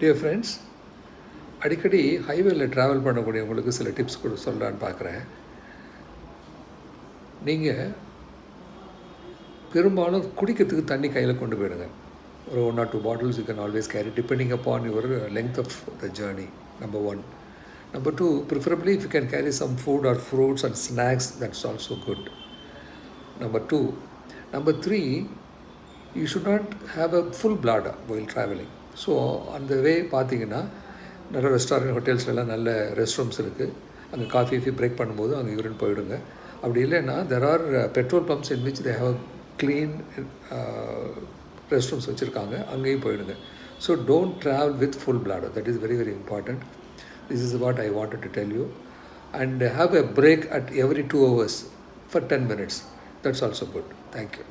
Dear friends, அடிக்கடி ஹைவேல travel பண்ணக்கூடியவங்களுக்கு சில டிப்ஸ் கூட சொல்லலான்னு பார்க்குறேன். நீங்கள் பெரும்பாலும் குடிக்கிறதுக்கு தண்ணி கையில் கொண்டு போயிடுங்க. ஒரு 1 or 2 bottles you can always carry depending upon your length of the journey, number 1. Number 2, preferably if you can carry some food or fruits and snacks, that's also good. Number 2. Number 3, you should not have a full bladder while traveling. So அந்த வே பார்த்தீங்கன்னா நிறைய restaurant ஹோட்டல்ஸ்லாம் நல்ல rest rooms இருக்குது. அங்கே coffee break பண்ணும்போது அங்கே urine போயிடுங்க. அப்படி இல்லைன்னா there are petrol pumps in which they have clean rest rooms வச்சுருக்காங்க, அங்கேயும் போயிடுங்க. So don't travel with full bladder. That is very, very important. This is what I wanted to tell you. And have a break at every 2 hours for 10 minutes. That's also good. Thank you.